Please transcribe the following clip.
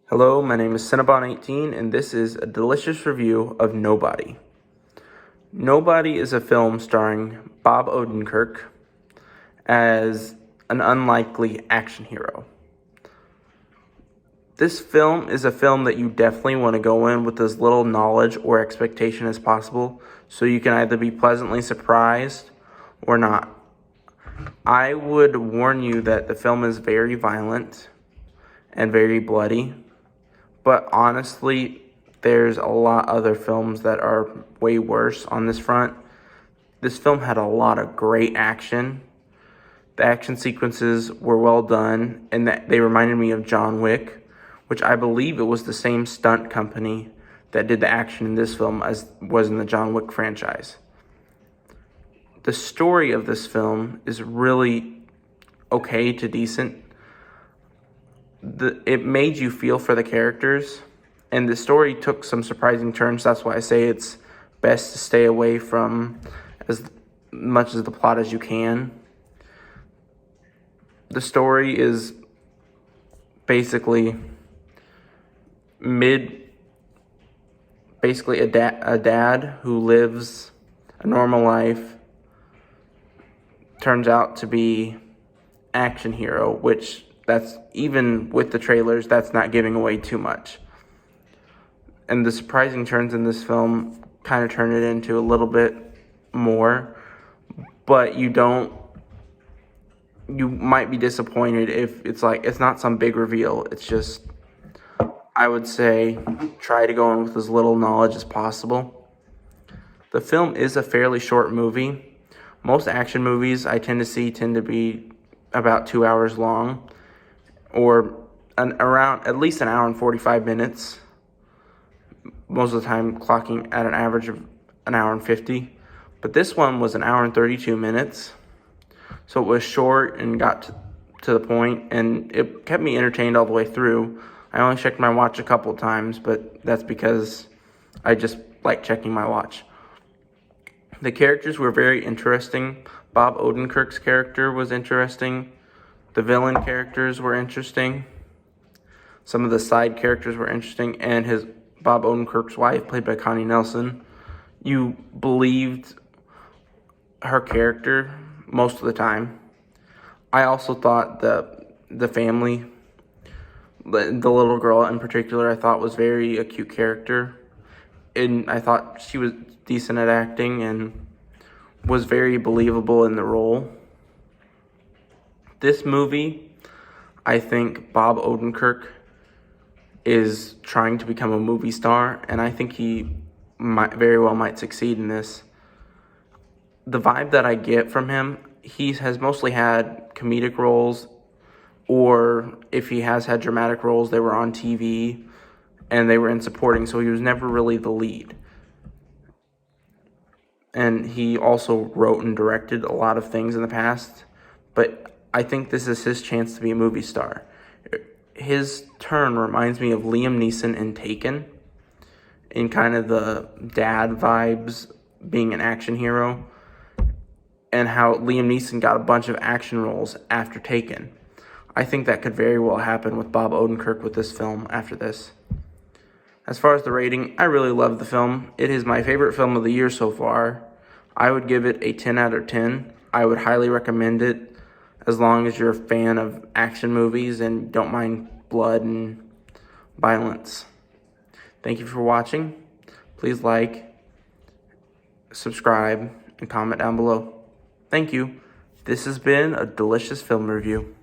Hello, my name is Cinnabon18, and this is a delicious review of Nobody. Nobody is a film starring Bob Odenkirk as an unlikely action hero. This film is a film that you definitely want to go in with as little knowledge or expectation as possible, so you can either be pleasantly surprised or not. I would warn you that the film is very violent and very bloody. But honestly, there's a lot other films that are way worse on this front. This film had a lot of great action. The action sequences were well done, and they reminded me of John Wick, which I believe it was the same stunt company that did the action in this film as was in the John Wick franchise. The story of this film is really okay to decent. It made you feel for the characters, and the story took some surprising turns. That's why I say it's best to stay away from as much of the plot as you can. The story is basically a dad who lives a normal life turns out to be action hero, which that's even with the trailers, that's not giving away too much. And the surprising turns in this film kind of turn it into a little bit more, but you might be disappointed if it's not some big reveal. It's just, I would say, try to go in with as little knowledge as possible. The film is a fairly short movie. Most action movies I tend to be about 2 hours long, or around at least an hour and 45 minutes. Most of the time clocking at an average of an hour and 50. But this one was an hour and 32 minutes. So it was short and got to the point, and it kept me entertained all the way through. I only checked my watch a couple of times, but that's because I just like checking my watch. The characters were very interesting. Bob Odenkirk's character was interesting. The villain characters were interesting. Some of the side characters were interesting, and Bob Odenkirk's wife, played by Connie Nielsen, you believed her character most of the time. I also thought the family, the little girl in particular, I thought was a cute character, and I thought she was decent at acting and was very believable in the role. This movie, I think Bob Odenkirk is trying to become a movie star, and I think he very well might succeed in this. The vibe that I get from him, he has mostly had comedic roles, or if he has had dramatic roles, they were on TV and they were in supporting, so he was never really the lead. And he also wrote and directed a lot of things in the past, but I think this is his chance to be a movie star. His turn reminds me of Liam Neeson in Taken, in kind of the dad vibes, being an action hero, and how Liam Neeson got a bunch of action roles after Taken. I think that could very well happen with Bob Odenkirk with this film after this. As far as the rating, I really love the film. It is my favorite film of the year so far. I would give it a 10 out of 10. I would highly recommend it as long as you're a fan of action movies and don't mind blood and violence. Thank you for watching. Please like, subscribe, and comment down below. Thank you. This has been a delicious film review.